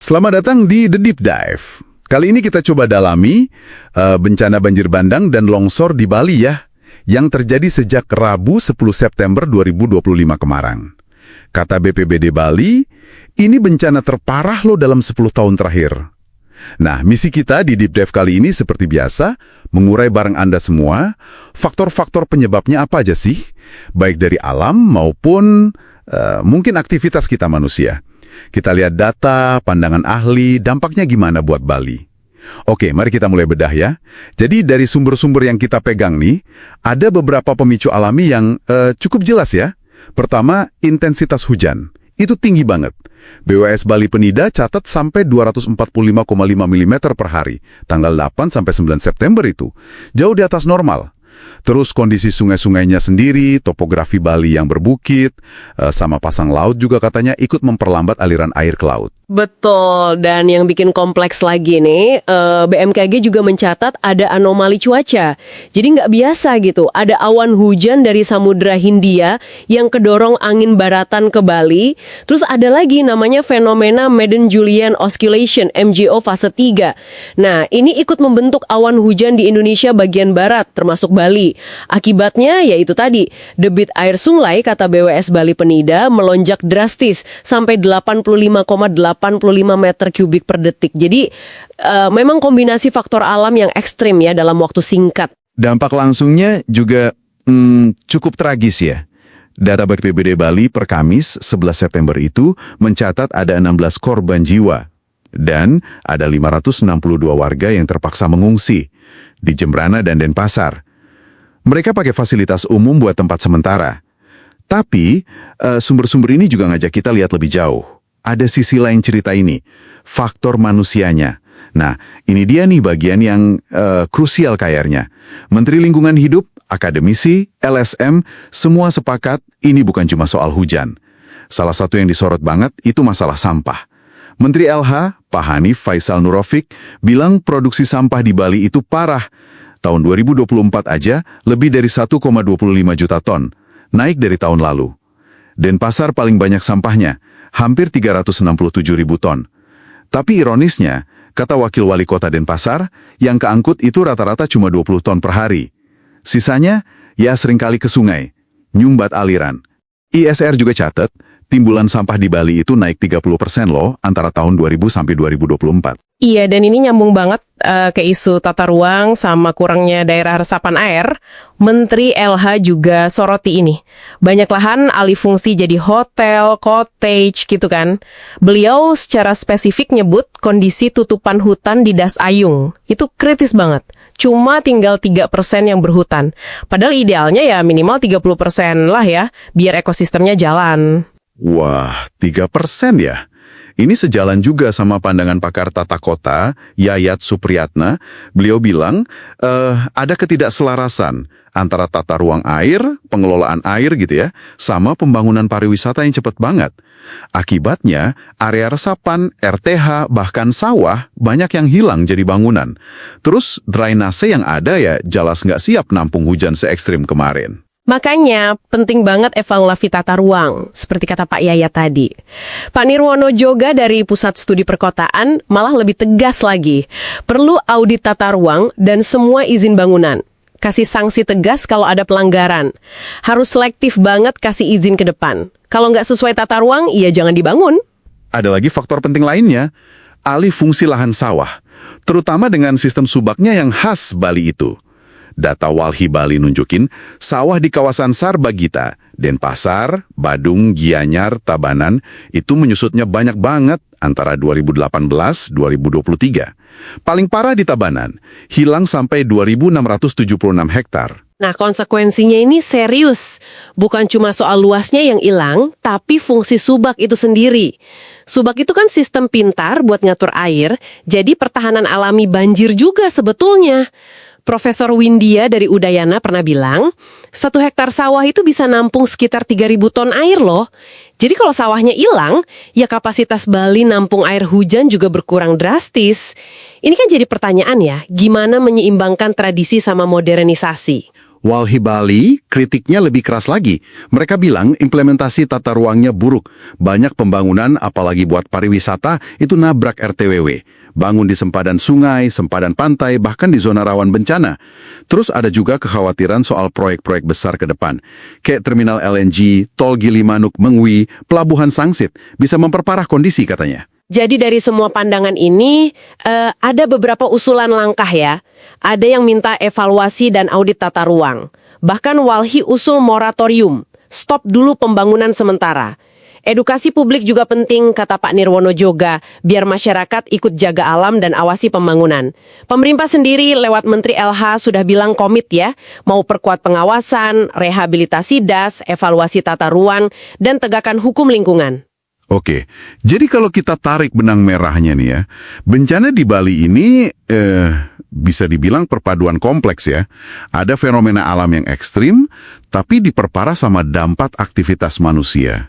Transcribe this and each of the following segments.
Selamat datang di The Deep Dive. Kali ini kita coba dalami bencana banjir bandang dan longsor di Bali ya, yang terjadi sejak Rabu 10 September 2025 kemarin. Kata BPBD Bali, ini bencana terparah loh dalam 10 tahun terakhir. Nah, misi kita di Deep Dive kali ini seperti biasa, mengurai bareng Anda semua, faktor-faktor penyebabnya apa aja sih? Baik dari alam maupun mungkin aktivitas kita manusia. Kita lihat data, pandangan ahli, dampaknya gimana buat Bali. Oke, mari kita mulai bedah ya. Jadi dari sumber-sumber yang kita pegang nih, ada beberapa pemicu alami yang cukup jelas ya. Pertama, intensitas hujan. Itu tinggi banget. BWS Bali Penida catat sampai 245,5 mm per hari, tanggal 8 sampai 9 September itu. Jauh di atas normal. Terus kondisi sungai-sungainya sendiri, topografi Bali yang berbukit, sama pasang laut juga katanya ikut memperlambat aliran air ke laut. Betul, dan yang bikin kompleks lagi nih, BMKG juga mencatat ada anomali cuaca. Jadi nggak biasa gitu, ada awan hujan dari Samudra Hindia yang kedorong angin baratan ke Bali. Terus ada lagi namanya fenomena Madden-Julian Oscillation, MJO fase 3. Nah, ini ikut membentuk awan hujan di Indonesia bagian barat, termasuk Bali. Akibatnya yaitu tadi, debit air sungai, kata BWS Bali Penida, melonjak drastis sampai 85,85 meter kubik per detik. Jadi memang kombinasi faktor alam yang ekstrim ya dalam waktu singkat. Dampak langsungnya juga cukup tragis ya. Data BPBD Bali per Kamis 11 September itu mencatat ada 16 korban jiwa. Dan ada 562 warga yang terpaksa mengungsi di Jembrana dan Denpasar. Mereka pakai fasilitas umum buat tempat sementara. Tapi sumber-sumber ini juga ngajak kita lihat lebih jauh. Ada sisi lain cerita ini, faktor manusianya. Nah, ini dia nih bagian yang krusial kayaknya. Menteri Lingkungan Hidup, akademisi, LSM, semua sepakat ini bukan cuma soal hujan. Salah satu yang disorot banget itu masalah sampah. Menteri LH, Pak Hanif Faisal Nurofik, bilang produksi sampah di Bali itu parah. Tahun 2024 aja lebih dari 1,25 juta ton, naik dari tahun lalu. Denpasar paling banyak sampahnya, hampir 367 ribu ton. Tapi ironisnya, kata Wakil Wali Kota Denpasar, yang keangkut itu rata-rata cuma 20 ton per hari. Sisanya, ya seringkali ke sungai, nyumbat aliran. ISR juga catat, timbulan sampah di Bali itu naik 30% loh antara tahun 2000 sampai 2024. Iya, dan ini nyambung banget ke isu tata ruang sama kurangnya daerah resapan air. Menteri LH juga soroti ini. Banyak lahan alih fungsi jadi hotel, cottage gitu kan. Beliau secara spesifik nyebut kondisi tutupan hutan di Das Ayung. Itu kritis banget. Cuma tinggal 3% yang berhutan. Padahal idealnya ya minimal 30% lah ya, biar ekosistemnya jalan. Wah, 3% ya? Ini sejalan juga sama pandangan pakar tata kota, Yayat Supriyatna. Beliau bilang, ada ketidakselarasan antara tata ruang air, pengelolaan air gitu ya, sama pembangunan pariwisata yang cepat banget. Akibatnya, area resapan, RTH, bahkan sawah, banyak yang hilang jadi bangunan. Terus, drainase yang ada ya jelas nggak siap nampung hujan se-ekstrim kemarin. Makanya penting banget evaluasi tata ruang, seperti kata Pak Yaya tadi. Pak Nirwono Joga dari Pusat Studi Perkotaan malah lebih tegas lagi. Perlu audit tata ruang dan semua izin bangunan. Kasih sanksi tegas kalau ada pelanggaran. Harus selektif banget kasih izin ke depan. Kalau nggak sesuai tata ruang, ya jangan dibangun. Ada lagi faktor penting lainnya, alih fungsi lahan sawah. Terutama dengan sistem subaknya yang khas Bali itu. Data Walhi Bali nunjukin, sawah di kawasan Sarbagita, Denpasar, Badung, Gianyar, Tabanan, itu menyusutnya banyak banget antara 2018-2023. Paling parah di Tabanan, hilang sampai 2.676 hektar. Nah, konsekuensinya ini serius. Bukan cuma soal luasnya yang hilang, tapi fungsi subak itu sendiri. Subak itu kan sistem pintar buat ngatur air, jadi pertahanan alami banjir juga sebetulnya. Profesor Windia dari Udayana pernah bilang, 1 hektar sawah itu bisa nampung sekitar 3.000 ton air loh. Jadi kalau sawahnya hilang, ya kapasitas Bali nampung air hujan juga berkurang drastis. Ini kan jadi pertanyaan ya, gimana menyeimbangkan tradisi sama modernisasi? Walhi Bali kritiknya lebih keras lagi. Mereka bilang implementasi tata ruangnya buruk. Banyak pembangunan, apalagi buat pariwisata, itu nabrak RTWW. Bangun di sempadan sungai, sempadan pantai, bahkan di zona rawan bencana. Terus ada juga kekhawatiran soal proyek-proyek besar ke depan. Kayak terminal LNG, Tol Gilimanuk Mengwi, Pelabuhan Sangsit, bisa memperparah kondisi katanya. Jadi dari semua pandangan ini, ada beberapa usulan langkah ya. Ada yang minta evaluasi dan audit tata ruang. Bahkan Walhi usul moratorium, stop dulu pembangunan sementara. Edukasi publik juga penting, kata Pak Nirwono Joga, biar masyarakat ikut jaga alam dan awasi pembangunan. Pemerintah sendiri lewat Menteri LH sudah bilang komit ya, mau perkuat pengawasan, rehabilitasi das, evaluasi tata ruang, dan tegakkan hukum lingkungan. Oke, jadi kalau kita tarik benang merahnya nih ya, bencana di Bali ini bisa dibilang perpaduan kompleks ya. Ada fenomena alam yang ekstrim, tapi diperparah sama dampak aktivitas manusia.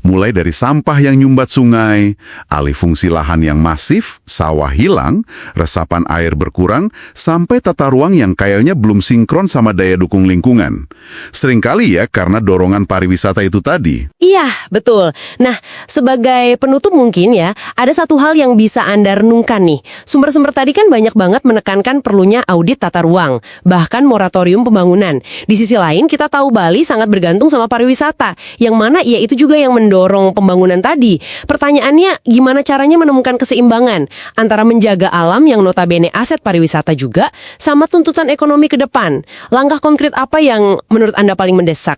Mulai dari sampah yang nyumbat sungai, alih fungsi lahan yang masif, sawah hilang, resapan air berkurang, sampai tata ruang yang kayaknya belum sinkron sama daya dukung lingkungan. Seringkali ya karena dorongan pariwisata itu tadi. Iya, betul. Nah, sebagai penutup mungkin ya, ada satu hal yang bisa Anda renungkan nih. Sumber-sumber tadi kan banyak banget menekankan perlunya audit tata ruang, bahkan moratorium pembangunan. Di sisi lain, kita tahu Bali sangat bergantung sama pariwisata, yang mana ya itu juga yang mendorong pembangunan tadi. Pertanyaannya, gimana caranya menemukan keseimbangan antara menjaga alam yang notabene aset pariwisata juga, sama tuntutan ekonomi ke depan? Langkah konkret apa yang menurut Anda paling mendesak?